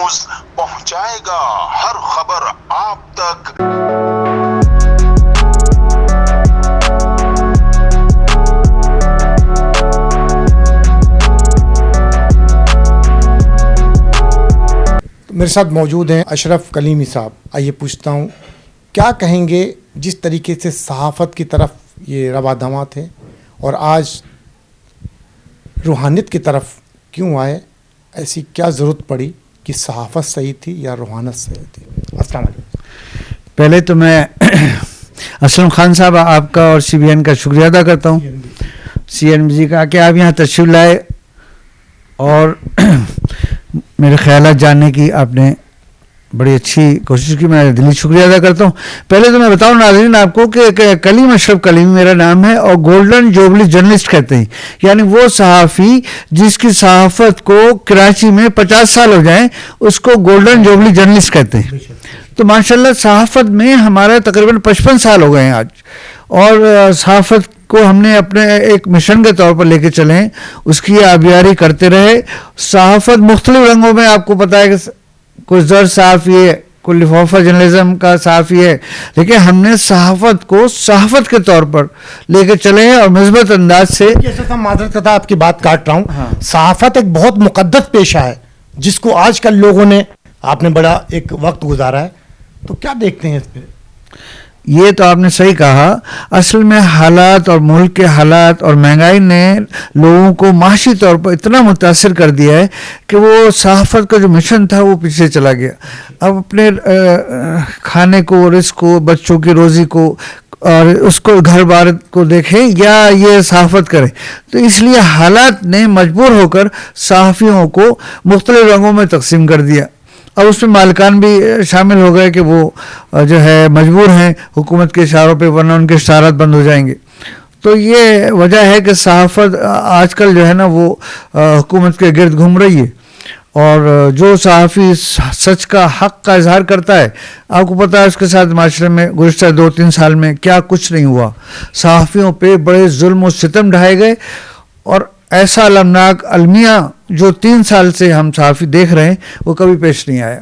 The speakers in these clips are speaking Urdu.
نیوز پہنچائے گا ہر خبر آپ تک۔ میرے ساتھ موجود ہیں اشرف کلیمی صاحب۔ آئیے پوچھتا ہوں کیا کہیں گے جس طریقے سے صحافت کی طرف یہ رواں دواں تھے اور آج روحانیت کی طرف کیوں آئے؟ ایسی کیا ضرورت پڑی کہ صحافت صحیح تھی یا روحانیت صحیح تھی؟ السلام علیکم۔ پہلے تو میں اسلم خان صاحب آپ کا اور سی بی این کا شکریہ ادا کرتا ہوں، سی این بی جی کا، کہ آپ یہاں تشریف لائے اور میرے خیالات جاننے کی آپ نے بڑی اچھی کوشش کی، میں دلی شکریہ ادا کرتا ہوں۔ پہلے تو میں بتاؤں ناظرین آپ کو کہ کلیم اشرف کلیمی میرا نام ہے اور گولڈن جوبلی جرنلسٹ کہتے ہیں، یعنی وہ صحافی جس کی صحافت کو کراچی میں 50 سال ہو جائیں اس کو گولڈن جوبلی جرنلسٹ کہتے ہیں۔ تو ماشاءاللہ صحافت میں ہمارا تقریباً 55 سال ہو گئے ہیں آج، اور صحافت کو ہم نے اپنے ایک مشن کے طور پر لے کے چلے ہیں، اس کی آبیاری کرتے رہے۔ صحافت مختلف رنگوں میں، آپ کو پتہ ہے کہ کوئی زرد صحافی ہے، کوئی لفافہ جرنلزم کا صحافی ہے، لیکن ہم نے صحافت کو صحافت کے طور پر لے کے چلے ہیں اور مثبت انداز سے۔ معذرت کرتا آپ کی بات کاٹ رہا ہوں، صحافت ایک بہت مقدس پیشہ ہے جس کو آج کل لوگوں نے، آپ نے بڑا ایک وقت گزارا ہے، تو کیا دیکھتے ہیں اس پہ؟ یہ تو آپ نے صحیح کہا، اصل میں حالات اور ملک کے حالات اور مہنگائی نے لوگوں کو معاشی طور پر اتنا متاثر کر دیا ہے کہ وہ صحافت کا جو مشن تھا وہ پیچھے چلا گیا۔ اب اپنے کھانے کو، رزق کو، بچوں کی روزی کو اور اس کو گھر بار کو دیکھیں یا یہ صحافت کریں، تو اس لیے حالات نے مجبور ہو کر صحافیوں کو مختلف رنگوں میں تقسیم کر دیا۔ اب اس میں مالکان بھی شامل ہو گئے کہ وہ جو ہے مجبور ہیں حکومت کے اشاروں پہ، ورنہ ان کے اشارات بند ہو جائیں گے۔ تو یہ وجہ ہے کہ صحافت آج کل جو ہے نا وہ حکومت کے گرد گھوم رہی ہے، اور جو صحافی سچ کا، حق کا اظہار کرتا ہے، آپ کو پتہ ہے اس کے ساتھ معاشرے میں گزشتہ 2-3 سال میں کیا کچھ نہیں ہوا۔ صحافیوں پہ بڑے ظلم و ستم ڈھائے گئے، اور ایسا المناک المیہ جو 3 سال سے ہم صحافی دیکھ رہے ہیں وہ کبھی پیش نہیں آیا۔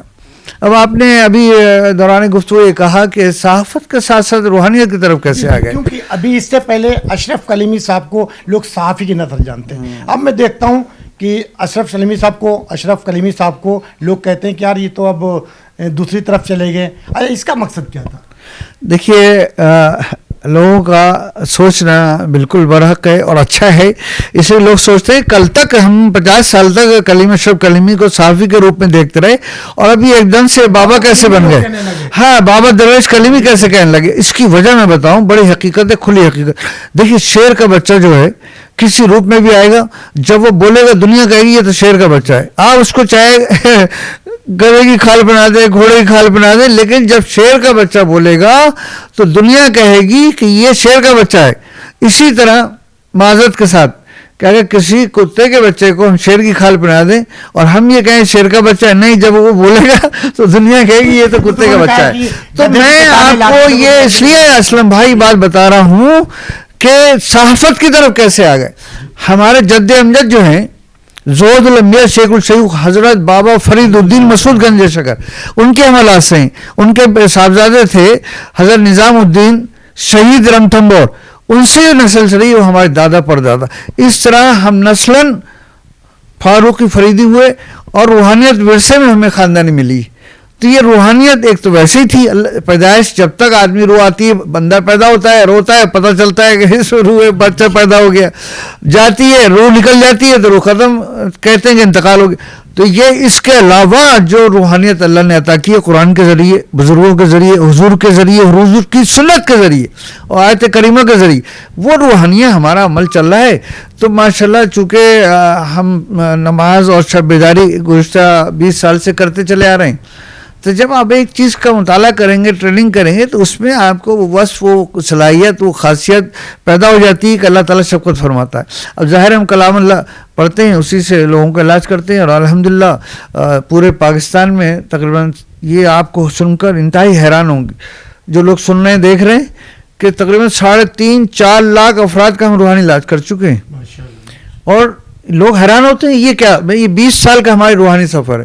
اب آپ نے ابھی دوران گفتگو یہ کہا کہ صحافت کے ساتھ ساتھ روحانیت کی طرف کیسے آ گئے؟ کیونکہ ابھی اس سے پہلے اشرف کلیمی صاحب کو لوگ صحافی کی نظر جانتے ہیں، اب میں دیکھتا ہوں کہ اشرف کلیمی صاحب کو لوگ کہتے ہیں کہ یار یہ تو اب دوسری طرف چلے گئے۔ اس کا مقصد کیا تھا؟ دیکھیے، لوگوں کا سوچنا بالکل برحق ہے اور اچھا ہے، اس لیے لوگ سوچتے ہیں کل تک ہم 50 سال تک کلیم اشرف کلیمی کو صحافی کے روپ میں دیکھتے رہے، اور ابھی ایک دم سے بابا کیسے بن گئے؟ ہاں، بابا درویش کلیمی کیسے کہنے لگے؟ اس کی وجہ میں بتاؤں، بڑی حقیقت ہے، کھلی حقیقت۔ دیکھیے، شیر کا بچہ جو ہے کسی روپ میں بھی آئے گا، جب وہ بولے گا دنیا کہے گی یہ تو شیر کا بچہ ہے۔ آپ اس کو چاہے گدھے کی کھال بنا دے، گھوڑے کی کھال بنا دے، لیکن جب شیر کا بچہ بولے گا تو دنیا کہے گی کہ یہ شیر کا بچہ ہے۔ اسی طرح معذرت کے ساتھ کہ اگر کسی کتے کے بچے کو ہم شیر کی کھال بنا دیں اور ہم یہ کہیں شیر کا بچہ ہے، نہیں، جب وہ بولے گا تو دنیا کہے گی یہ تو کتے کا بچہ ہے۔ تو میں آپ کو یہ اس لیے اسلم بھائی بات بتا رہا ہوں کہ صحافت کی طرف کیسے آ گئے۔ ہمارے جد امجد جو ہیں زہد الانبیاء شیخ الشیوخ حضرت بابا فرید الدین مسعود گنج شکر، ان کے حملات سے ہیں، ان کے صاحبزادے تھے حضرت نظام الدین شہید رمتھمبور، ان سے نسل چلی، وہ ہمارے دادا پردادا۔ اس طرح ہم نسلاً فاروقی فریدی ہوئے، اور روحانیت ورثے میں ہمیں خاندانی ملی۔ تو یہ روحانیت ایک تو ویسے ہی تھی، پیدائش، جب تک آدمی روح آتی ہے، بندہ پیدا ہوتا ہے، روتا ہے، پتہ چلتا ہے کہ اس روح بچہ پیدا ہو گیا، جاتی ہے روح نکل جاتی ہے تو روح ختم، کہتے ہیں کہ انتقال ہو گیا۔ تو یہ اس کے علاوہ جو روحانیت اللہ نے عطا کی ہے قرآن کے ذریعے، بزرگوں کے ذریعے، حضور کے ذریعے، حضور کی سنت کے ذریعے اور آیت کریمہ کے ذریعے، وہ روحانیت ہمارا عمل چل رہا ہے۔ تو ماشاءاللہ چونکہ ہم نماز اور شب بیداری گزشتہ 20 سال سے کرتے چلے آ رہے ہیں، تو جب آپ ایک چیز کا مطالعہ کریں گے، ٹریننگ کریں گے، تو اس میں آپ کو وہ وصف، وہ صلاحیت، وہ خاصیت پیدا ہو جاتی ہے کہ اللہ تعالیٰ شفقت فرماتا ہے۔ اب ظاہر ہم کلام اللہ پڑھتے ہیں، اسی سے لوگوں کا علاج کرتے ہیں، اور الحمدللہ پورے پاکستان میں تقریباً یہ آپ کو سن کر انتہائی حیران ہوں گے جو لوگ سن رہے ہیں، دیکھ رہے ہیں کہ تقریباً 3.5-4 لاکھ افراد کا ہم روحانی علاج کر چکے ہیں، اور لوگ حیران ہوتے ہیں یہ کیا؟ یہ 20 سال کا ہماری روحانی سفر ہے۔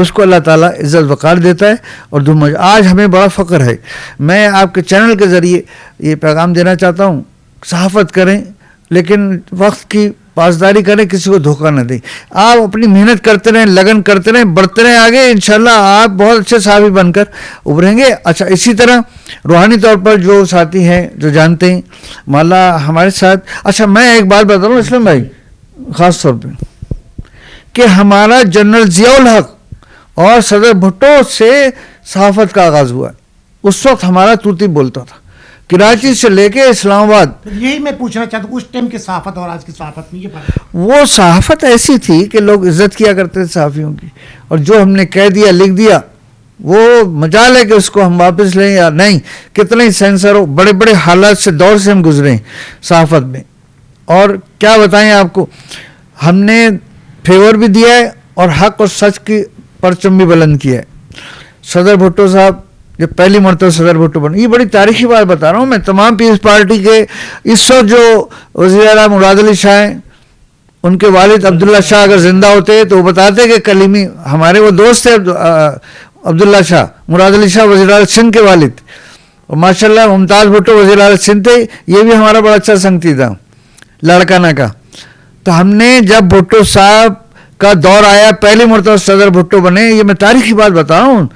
اس کو اللہ تعالیٰ عزت وقار دیتا ہے اور آج ہمیں بڑا فخر ہے. میں آپ کے چینل کے ذریعے یہ پیغام دینا چاہتا ہوں، صحافت کریں لیکن وقت کی پاسداری کریں، کسی کو دھوکہ نہ دیں. آپ اپنی محنت کرتے رہیں، لگن کرتے رہیں، بڑھتے رہیں آگے، انشاءاللہ آپ بہت اچھے صحافی بن کر ابھریں گے. اچھا، اسی طرح روحانی طور پر جو ساتھی ہیں جو جانتے ہیں مالا ہمارے ساتھ. اچھا، میں ایک بات بتا رہا ہوں اسلام بھائی، خاص طور پہ کہ ہمارا جنرل ضیاء الحق اور صدر بھٹو سے صحافت کا آغاز ہوا ہے. اس وقت ہمارا طوطی بولتا تھا، کراچی سے لے کے اسلام آباد. یہی میں پوچھنا چاہتا ہوں، اس ٹائم کی صحافت اور آج کی صحافت میں یہ فرق. وہ صحافت ایسی تھی کہ لوگ عزت کیا کرتے تھے صحافیوں کی، اور جو ہم نے کہہ دیا لکھ دیا وہ مجال ہے کہ اس کو ہم واپس لیں یا نہیں. کتنے ہی سینسر ہو، بڑے بڑے حالات سے دور سے ہم گزرے ہیں صحافت میں، اور کیا بتائیں آپ کو، ہم نے فیور بھی دیا ہے اور حق اور سچ کی پرچم بھی بلند کیا ہے. صدر بھٹو صاحب جب پہلی مرتبہ صدر بھٹو بنے، یہ بڑی تاریخی بات بتا رہا ہوں میں، تمام پیپلز پارٹی کے اس وقت جو وزیر اعلیٰ مراد علی شاہ ہیں، ان کے والد عبداللہ شاہ اگر زندہ ہوتے تو وہ بتاتے کہ کلیمی ہمارے وہ دوست تھے عبداللہ شاہ، مراد علی شاہ وزیر اعلیٰ سندھ کے والد، اور ماشاءاللہ ممتاز بھٹو وزیر اعلیٰ سندھ تھے. یہ بھی ہمارا بڑا اچھا سنگتی تھا لاڑکانہ کا. تو ہم نے جب بھٹو صاحب کا دور آیا، پہلی مرتبہ صدر بھٹو بنے، یہ میں تاریخی بات بتا رہا ہوں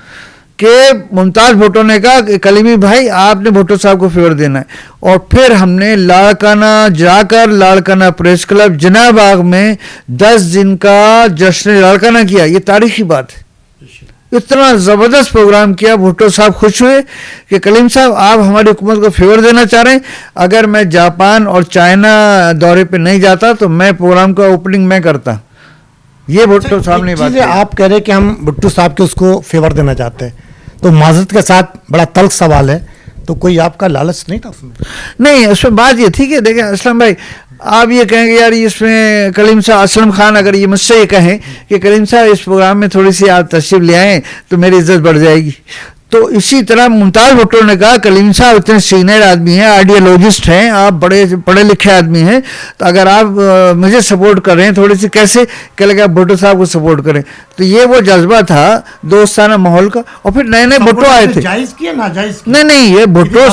کہ ممتاز بھٹو نے کہا کہ کلیمی بھائی آپ نے بھٹو صاحب کو فیور دینا ہے، اور پھر ہم نے لاڑکانہ جا کر لاڑکانہ پریس کلب جناح باغ میں 10 دن کا جشن لاڑکانہ کیا. یہ تاریخی بات ہے. اتنا زبردست پروگرام کیا، بھٹو صاحب خوش ہوئے کہ کلیم صاحب آپ ہماری حکومت کو فیور دینا چاہ رہے ہیں، اگر میں جاپان اور چائنا دورے پہ نہیں جاتا تو میں پروگرام کا اوپننگ میں کرتا. یہ بھٹو صاحب نے بات. آپ کہہ رہے کہ ہم بھٹو صاحب کے اس کو فیور دینا چاہتے ہیں، تو معذرت کے ساتھ بڑا تلخ سوال ہے، تو کوئی آپ کا لالچ نہیں تھا اس میں؟ نہیں، اس میں بات یہ تھی کہ دیکھیں اسلم بھائی، آپ یہ کہیں گے یار اس میں کلیم صاحب، اسلم خان اگر یہ مجھ سے یہ کہیں کہ کلیم صاحب اس پروگرام میں تھوڑی سی آپ تشریف لے آئیں تو میری عزت بڑھ جائے گی. تو اسی طرح ممتاز بھٹو نے کہا کلیم صاحب اتنے سینئر آدمی ہیں، آئیڈیالوجسٹ ہیں، آپ بڑے پڑھے لکھے آدمی ہیں، تو اگر آپ مجھے سپورٹ کر رہے ہیں تھوڑی سی، کیسے کہ لگا بھٹو صاحب کو سپورٹ کریں. تو یہ وہ جذبہ تھا دوستانہ ماحول کا. اور پھر نئے نئے بھٹو آئے تھے. جائز کیا ناجائز کیا؟ نہیں، یہ بھٹو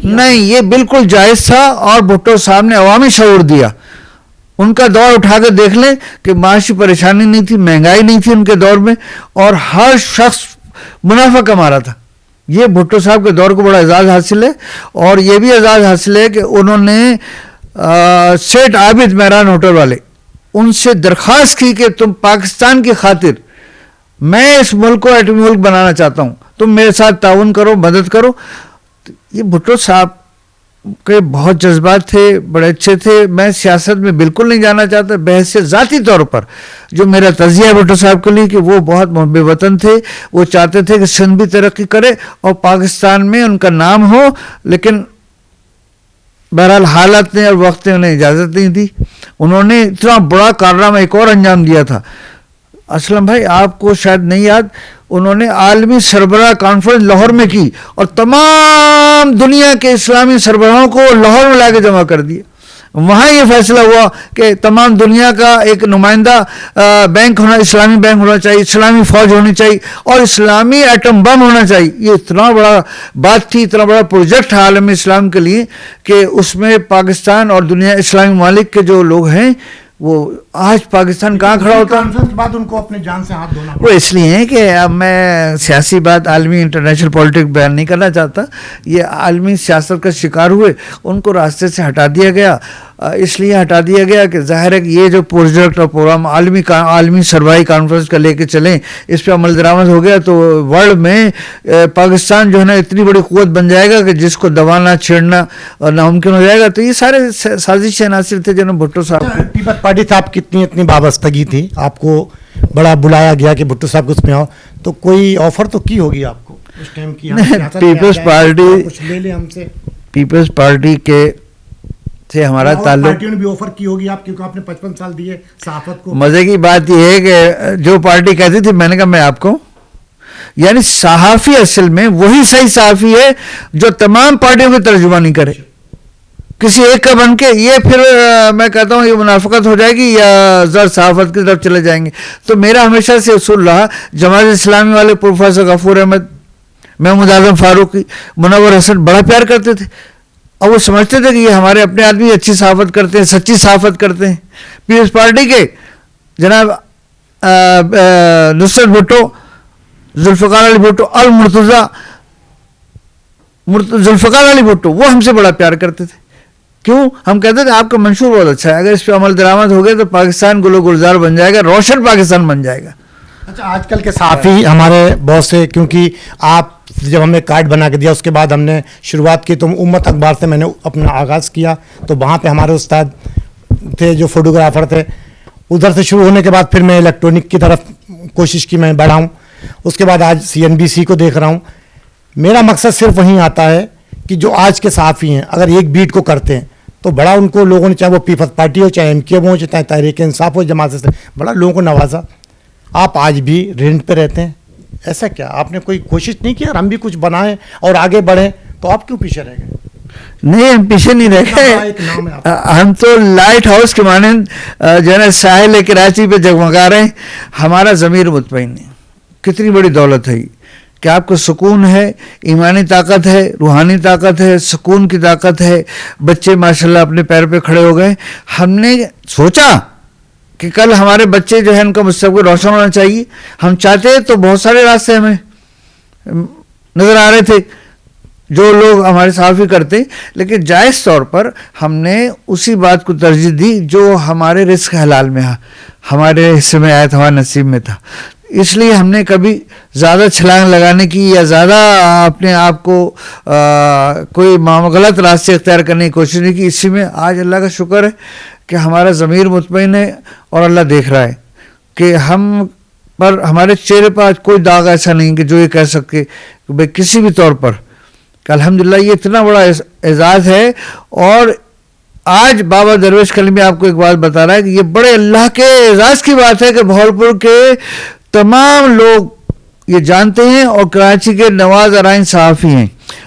نہیں، یہ بالکل جائز تھا، اور بھٹو صاحب نے عوامی شعور دیا. ان کا دور اٹھا کر دیکھ لیں کہ معاشی پریشانی نہیں تھی، مہنگائی نہیں تھی ان کے دور میں، اور ہر شخص منافع کما رہا تھا. یہ بھٹو صاحب کے دور کو بڑا اعزاز حاصل ہے. اور یہ بھی اعزاز حاصل ہے کہ انہوں نے سیٹ عابد مہران ہوٹل والے ان سے درخواست کی کہ تم پاکستان کی خاطر میں اس ملک کو ایٹمی ملک بنانا چاہتا ہوں، تم میرے ساتھ تعاون کرو، مدد کرو. یہ بھٹو صاحب کے بہت جذبات تھے، بڑے اچھے تھے. میں سیاست میں بالکل نہیں جانا چاہتا، بحیثیت ذاتی طور پر جو میرا تجزیہ ہے بھٹو صاحب کے لیے کہ وہ بہت محب وطن تھے. وہ چاہتے تھے کہ سندھ بھی ترقی کرے اور پاکستان میں ان کا نام ہو، لیکن بہرحال حالات نے اور وقت نے انہیں اجازت نہیں دی. انہوں نے اتنا بڑا کارنامہ ایک اور انجام دیا تھا اسلم بھائی، آپ کو شاید نہیں یاد، انہوں نے عالمی سربراہ کانفرنس لاہور میں کی اور تمام دنیا کے اسلامی سربراہوں کو لاہور میں لا کے جمع کر دیا. وہاں یہ فیصلہ ہوا کہ تمام دنیا کا ایک نمائندہ بینک ہونا، اسلامی بینک ہونا چاہیے، اسلامی فوج ہونی چاہیے، اور اسلامی ایٹم بم ہونا چاہیے. یہ اتنا بڑا بات تھی، اتنا بڑا پروجیکٹ ہے عالم اسلام کے لیے کہ اس میں پاکستان اور دنیا اسلامی ممالک کے جو لوگ ہیں وہ آج پاکستان کہاں کھڑا ہوتا ہے. بعد ان کو اپنے جان سے ہاتھ دھونا وہ اس لیے ہے کہ اب میں سیاسی بات عالمی انٹرنیشنل پولیٹک بیان نہیں کرنا چاہتا. یہ عالمی سیاست کا شکار ہوئے، ان کو راستے سے ہٹا دیا گیا. اس لیے ہٹا دیا گیا کہ ظاہر ہے کہ یہ جو پروجیکٹ اور پروگرام عالمی سربراہی کانفرنس کا لے کے چلیں، اس پہ عمل درآمد ہو گیا تو ورلڈ میں پاکستان جو ہے نا اتنی بڑی قوت بن جائے گا کہ جس کو دبانا چھیڑنا ناممکن ہو جائے گا. تو یہ سارے سازش عناصر تھے جنہوں بھٹو صاحب کے. پیپلز پارٹی صاحب کی اتنی وابستگی تھی، آپ کو بڑا بلایا گیا کہ بھٹو صاحب کو اس میں آؤ، تو کوئی آفر تو کی ہوگی آپ کو اس ٹائم کی؟ پیپلز پارٹی کے سے ہمارا تعلق، پارٹیوں نے بھی آفر کی ہوگی آپ، کیونکہ آپ نے 55 سال دیے صحافت کو. مزے کی بات یہ ہے کہ جو پارٹی کہتی تھی، میں نے کہا میں آپ کو، یعنی صحافی اصل میں وہی صحیح صحافی ہے جو تمام پارٹیوں کی ترجمانی کرے. کسی ایک کا بن کے یہ پھر میں کہتا ہوں یہ منافقت ہو جائے گی یا زر صحافت کی طرف چلے جائیں گے. تو میرا ہمیشہ سے اصول رہا, جماعت اسلامی والے پروفیسر غفور احمد, محمود اعظم فاروقی, منور حسن بڑا پیار کرتے تھے, اور وہ سمجھتے تھے کہ یہ ہمارے اپنے آدمی اچھی صحافت کرتے ہیں, سچی صحافت کرتے ہیں. پیپلز پارٹی کے جناب نصرت بھٹو, ذوالفقار علی بھٹو, ذوالفقار علی بھٹو, وہ ہم سے بڑا پیار کرتے تھے. کیوں؟ ہم کہتے تھے آپ کا منشور بہت اچھا ہے, اگر اس پہ عمل درآمد ہو گیا تو پاکستان گل و گلزار بن جائے گا, روشن پاکستان بن جائے گا. اچھا, آج کل کے صحافی ہمارے بہت سے, کیونکہ آپ جب ہمیں کارڈ بنا کے دیا اس کے بعد ہم نے شروعات کی, تو امت اخبار سے میں نے اپنا آغاز کیا, تو وہاں پہ ہمارے استاد تھے جو فوٹوگرافر تھے, ادھر سے شروع ہونے کے بعد پھر میں الیکٹرانک کی طرف کوشش کی, میں بڑھاؤں. اس کے بعد آج CNBC کو دیکھ رہا ہوں. میرا مقصد صرف وہیں آتا ہے کہ جو آج کے صحافی ہیں اگر ایک بیٹ کو کرتے ہیں تو بڑا ان کو لوگوں نے, چاہے وہ پیپلز پارٹی ہو, چاہے MKM ہو, چاہے تحریک انصاف ہو, جماعت سے, بڑا لوگوں کو نوازا. آپ آج بھی رینٹ پہ رہتے ہیں, ایسا کیا آپ نے کوئی کوشش نہیں کی ہم بھی کچھ بنائیں اور آگے بڑھیں؟ تو آپ کیوں پیچھے رہ گئے؟ نہیں, ہم پیچھے نہیں رہ گئے, ہم تو لائٹ ہاؤس کے مانند جو ہے نا ساحل کراچی پہ جگمگا رہے ہیں. ہمارا ضمیر مطمئن ہے. کتنی بڑی دولت ہے کہ آپ کو سکون ہے, ایمانی طاقت ہے, روحانی طاقت ہے, سکون کی طاقت ہے. بچے ماشاءاللہ اپنے پیر پہ کھڑے ہو گئے. ہم نے سوچا کہ کل ہمارے بچے جو ہے ان کا مستقبل روشن ہونا چاہیے. ہم چاہتے تو بہت سارے راستے ہمیں نظر آ رہے تھے جو لوگ ہمارے صحافی کرتے, لیکن جائز طور پر ہم نے اسی بات کو ترجیح دی جو ہمارے رزق حلال میں ہمارے حصے میں آیا تھا, ہمارے نصیب میں تھا. اس لیے ہم نے کبھی زیادہ چھلانگ لگانے کی یا زیادہ اپنے آپ کو کوئی غلط راستے اختیار کرنے کی کوشش نہیں کی. اسی میں آج اللہ کا شکر ہے کہ ہمارا ضمیر مطمئن ہے اور اللہ دیکھ رہا ہے کہ ہم پر, ہمارے چہرے پر آج کوئی داغ ایسا نہیں کہ جو یہ کہہ سکے کہ بھائی کسی بھی طور پر کہ الحمدللہ یہ اتنا بڑا اعزاز ہے. اور آج بابا درویش کلمی آپ کو ایک بات بتا رہا ہے کہ یہ بڑے اللہ کے اعزاز کی بات ہے کہ بھولپور کے تمام لوگ یہ جانتے ہیں, اور کراچی کے نواز ارائن صحافی ہیں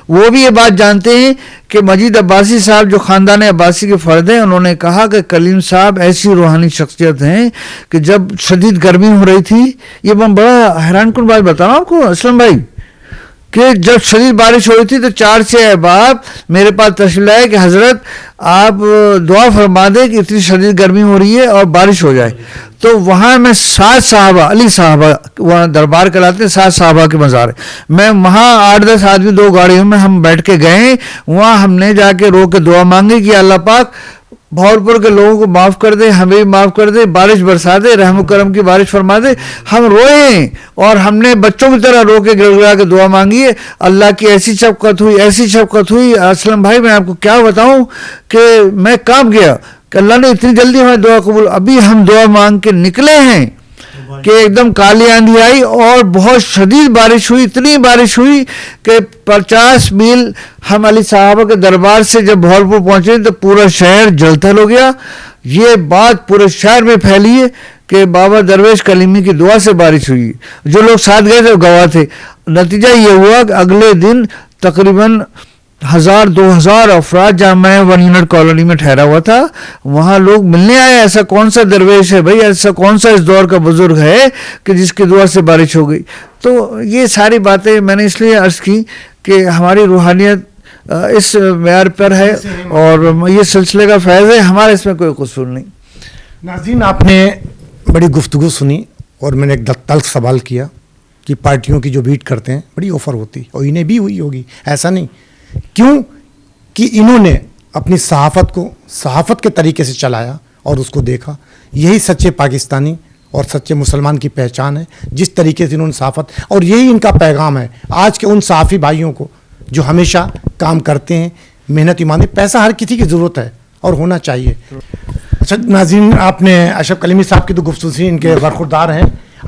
وہ بھی یہ بات جانتے ہیں کہ مجید عباسی صاحب جو خاندان عباسی کے فرد ہیں, انہوں نے کہا کہ کلیم صاحب ایسی روحانی شخصیت ہیں کہ جب شدید گرمی ہو رہی تھی, یہ میں بڑا حیران کن بات بتا رہا ہوں آپ کو اسلم بھائی, کہ جب شدید بارش ہو رہی تھی تو 4-6 احباب میرے پاس تشریف لائے کہ حضرت آپ دعا فرما دیں کہ اتنی شدید گرمی ہو رہی ہے اور بارش ہو جائے. تو وہاں میں 7 صحابہ, علی صحابہ وہاں دربار کراتے ہیں, 7 صحابہ کے مزار, میں وہاں 8-10 آدمی 2 گاڑیوں میں ہم بیٹھ کے گئے. وہاں ہم نے جا کے رو کے دعا مانگی کہ اللہ پاک بھولپور کے لوگوں کو معاف کر دے, ہمیں بھی معاف کر دے, بارش برسا دے, رحم و کرم کی بارش فرما دے. ہم روئے اور ہم نے بچوں کی طرح رو کے گڑگڑا کے دعا مانگی ہے. اللہ کی ایسی شفقت ہوئی, ایسی شفقت ہوئی. اسلم بھائی میں آپ کو کیا بتاؤں کہ میں کانپ گیا کہ اللہ نے اتنی جلدی ہماری دعا قبول. ابھی ہم دعا مانگ کے نکلے ہیں کہ ایک دم کالی آندھی آئی اور بہت شدید بارش ہوئی, اتنی بارش ہوئی کہ 50 میل ہم علی صحابہ کے دربار سے جب بھولپور پہنچے تو پورا شہر جل تھل ہو گیا. یہ بات پورے شہر میں پھیلی ہے کہ بابا درویش کلیمی کی دعا سے بارش ہوئی. جو لوگ ساتھ گئے تھے وہ گواہ تھے. نتیجہ یہ ہوا کہ اگلے دن تقریباً 1000-2000 افراد جہاں میں 1 یونٹ کالونی میں ٹھہرا ہوا تھا وہاں لوگ ملنے آئے. ایسا کون سا درویش ہے بھائی, ایسا کون سا اس دور کا بزرگ ہے کہ جس کی دعا سے بارش ہو گئی. تو یہ ساری باتیں میں نے اس لیے عرض کی کہ ہماری روحانیت اس معیار پر ہے اور یہ سلسلے کا فیض ہے, ہمارے اس میں کوئی قصور نہیں. ناظرین, آپ نے بڑی گفتگو سنی اور میں نے ایک تلخ سوال کیا کہ پارٹیوں کی جو بیٹ کرتے ہیں بڑی آفر ہوتی, اور انہیں بھی ہوئی ہوگی, ایسا نہیں. کیوں کہ انہوں نے اپنی صحافت کو صحافت کے طریقے سے چلایا اور اس کو دیکھا. یہی سچے پاکستانی اور سچے مسلمان کی پہچان ہے, جس طریقے سے انہوں نے صحافت, اور یہی ان کا پیغام ہے آج کے ان صحافی بھائیوں کو جو ہمیشہ کام کرتے ہیں, محنت ایمانداری. پیسہ ہر کسی کی ضرورت ہے اور ہونا چاہیے. اچھا ناظرین, آپ نے اشرف کلیمی صاحب کی تو گفتگو سی, ان کے برخوردار ہیں.